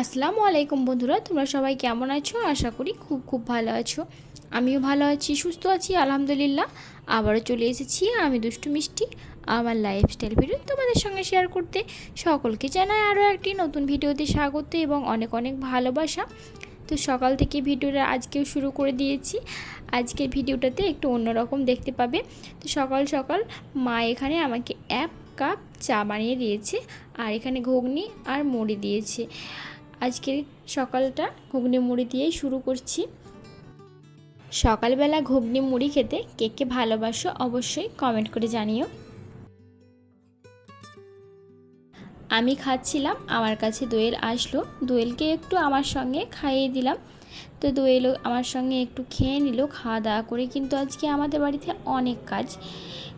আসসালামু আলাইকুম বন্ধুরা, তোমরা সবাই কেমন আছো? আশা করি খুব খুব ভালো আছো। আমিও ভালো আছি, সুস্থ আছি আলহামদুলিল্লাহ। আবারও চলে এসেছি আমি দুষ্টু মিষ্টি আমার লাইফস্টাইল ভিডিও তোমাদের সঙ্গে শেয়ার করতে। সকলকে জানাই আরও একটি নতুন ভিডিওতে স্বাগত এবং অনেক অনেক ভালোবাসা। তো সকাল থেকে ভিডিওটা আজকেও শুরু করে দিয়েছি। আজকের ভিডিওটাতে একটু অন্যরকম দেখতে পাবে। তো সকাল সকাল মা এখানে আমাকে 1 কাপ চা বানিয়ে দিয়েছে, আর এখানে ঘুগনি আর মুড়ি দিয়েছে। আজকে সকালটা ঘুগনি মুড়ি দিয়েই শুরু করছি। সকালবেলা ঘুগনি মুড়ি খেতে কে কে ভালোবাসো অবশ্যই কমেন্ট করে জানিও। আমি খাচ্ছিলাম, আমার কাছে দোয়েল আসলো, দোয়েলকে একটু আমার সঙ্গে খাইয়ে দিলাম। তো দোয়েলও আমার সঙ্গে একটু খেয়ে নিল। খাওয়া দাওয়া করে কিন্তু আজকে আমাদের বাড়িতে অনেক কাজ,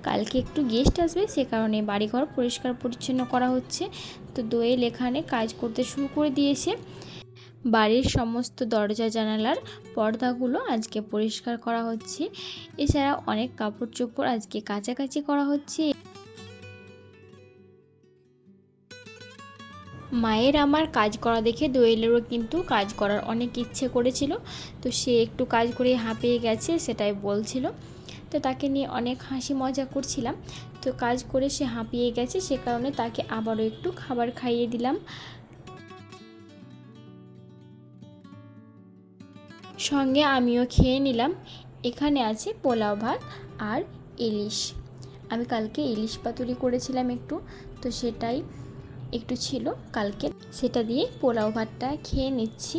কালকে একটু গেস্ট আসবে, সে কারণে বাড়িঘর পরিষ্কার পরিচ্ছন্ন করা হচ্ছে। তো দোয়েল এখানে কাজ করতে শুরু করে দিয়েছে। বাড়ির সমস্ত দরজা জানালার পর্দাগুলো আজকে পরিষ্কার করা হচ্ছে। এছাড়া অনেক কাপড় চোপড় আজকে কাচাকাচি করা হচ্ছে। মায়ের আমার কাজ করা দেখে দোয়েলেরও কিন্তু কাজ করার অনেক ইচ্ছে করেছিল। তো সে একটু কাজ করে হাঁপিয়ে গেছে, সেটাই বলছিল। তো তাকে নিয়ে অনেক হাসি মজা করছিলাম। তো কাজ করে সে হাঁপিয়ে গেছে, সে কারণে তাকে আবারও একটু খাবার খাইয়ে দিলাম। সঙ্গে আমিও খেয়ে নিলাম। এখানে আছে পোলাও ভাত আর ইলিশ। আমি কালকে ইলিশ পাতুরি করেছিলাম একটু, তো সেটাই একটু ছিল কালকে, সেটা দিয়ে পোলাও ভাতটা খেয়ে নিচ্ছি।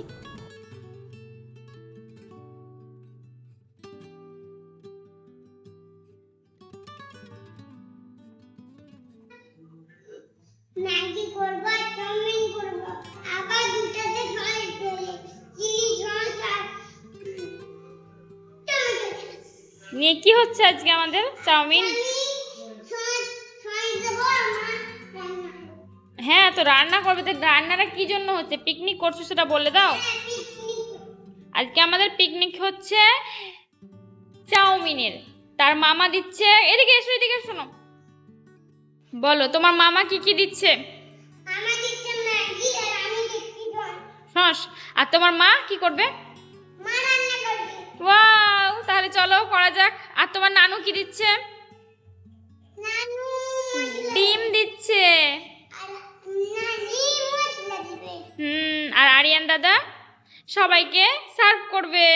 ম্যাগি করব, চাউমিন করব, আবার দুটাতে খাই করে চিলি সস আর টমেটো নিয়ে কি হচ্ছে আজকে আমাদের চাউমিন? সস সস দেবো আমার রান্না। হ্যাঁ, তো রান্না করবে, তো রান্নাটা কি জন্য হচ্ছে? পিকনিক করছো সেটা বলে দাও। আজকে আমাদের পিকনিক হচ্ছে চাউমিনের। তার মামা দিচ্ছে, এদিকে এসো, এদিকে শোনো, বলো তোমার মামা কি কি দিচ্ছে? আমার দিচ্ছে ম্যাগি আর আমি দিচ্ছি সস। আর তোমার মা কি করবে? মা রান্না করবে। ওয়াও, তাহলে চলো করা যাক। আর তোমার নানু কি দিচ্ছে? নানু ডিম দিচ্ছে। আর নানি মশলা দিবে। আর আরিয়ান দাদা সবাইকে সার্ভ করবে।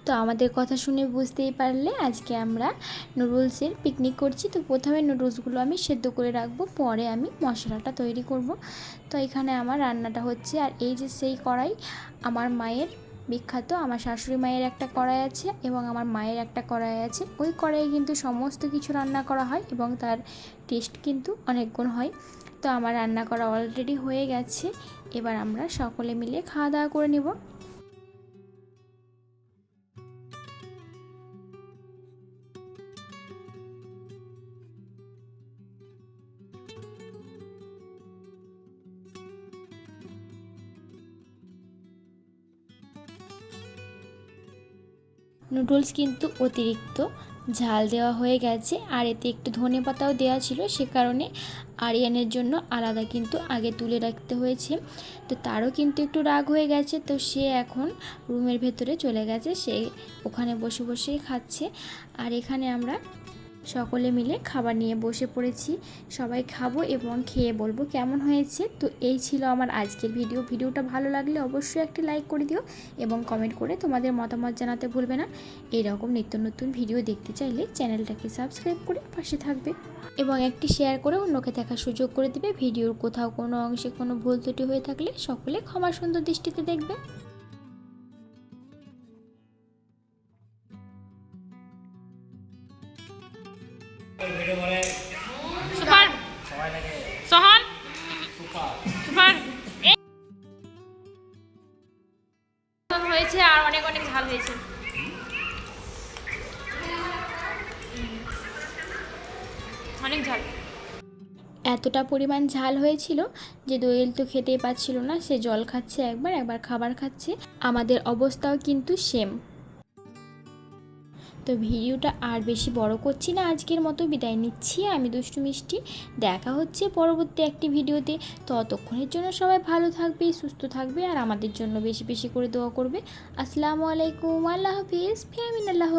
তো আমাদের কথা শুনে বুঝতেই পারলে আজকে আমরা নুডলসের পিকনিক করছি। তো প্রথমে নুডলসগুলো আমি সেদ্ধ করে রাখবো, পরে আমি মশলাটা তৈরি করব। তো এখানে আমার রান্নাটা হচ্ছে। আর এই যে সেই কড়াই, আমার মায়ের বিখ্যাত, আমার শাশুড়ি মায়ের একটা কড়াই আছে এবং আমার মায়ের একটা কড়াই আছে। ওই কড়াইয়ে কিন্তু সমস্ত কিছু রান্না করা হয় এবং তার টেস্ট কিন্তু অনেক গুণ হয়। তো আমার রান্না করা অলরেডি হয়ে গেছে, এবার আমরা সকলে মিলে খাওয়া দাওয়া করে নেব। নুডলস কিন্তু অতিরিক্ত ঝাল দেওয়া হয়ে গেছে, আর এতে একটু ধনেপাতাও দেওয়া ছিল, সে কারণে আরিয়ানের জন্য আলাদা কিন্তু আগে তুলে রাখতে হয়েছে। তো তারও কিন্তু একটু রাগ হয়ে গেছে, তো সে এখন রুমের ভেতরে চলে গেছে, সে ওখানে বসে বসেই খাচ্ছে। আর এখানে আমরা সকলে মিলে খাবার নিয়ে বসে পড়েছি, সবাই খাবো এবং খেয়ে বলবো কেমন হয়েছে। তো এই ছিল আমার আজকের ভিডিওটা ভালো লাগলে অবশ্যই একটি লাইক করে দিও এবং কমেন্ট করে তোমাদের মতামত জানাতে ভুলবে না। এইরকম নিত্য নতুন ভিডিও দেখতে চাইলে চ্যানেলটাকে সাবস্ক্রাইব করে পাশে থাকবে এবং একটি শেয়ার করে অন্যকে দেখার সুযোগ করে দিবে। ভিডিওর কোথাও কোনো অংশে কোনো ভুল ত্রুটি হয়ে থাকলে সকলে ক্ষমা সুন্দর দৃষ্টিতে দেখবে। সুপার সোহন সুপার হয়েছে আর অনেক অনেক ঝাল হয়েছে। অনেক ঝাল। এতটা পরিমাণ ঝাল হয়েছিল যে দোয়েল তো খেতেই পাচ্ছিল না, সে জল খাচ্ছে একবার খাবার খাচ্ছে। আমাদের অবস্থাও কিন্তু সেম। তো ভিডিওটা আর বেশি বড় করছি না, আজকের মতো বিদায় নিচ্ছি আমি দুষ্টু মিষ্টি। দেখা হচ্ছে পরবর্তী একটি ভিডিওতে। ততক্ষণের জন্য সবাই ভালো থাকবে, সুস্থ থাকবে, আর আমাদের জন্য বেশি বেশি করে দোয়া করবে। আসসালামু আলাইকুম, আল্লাহ হাফিজ, ফি আমিনাল্লাহ।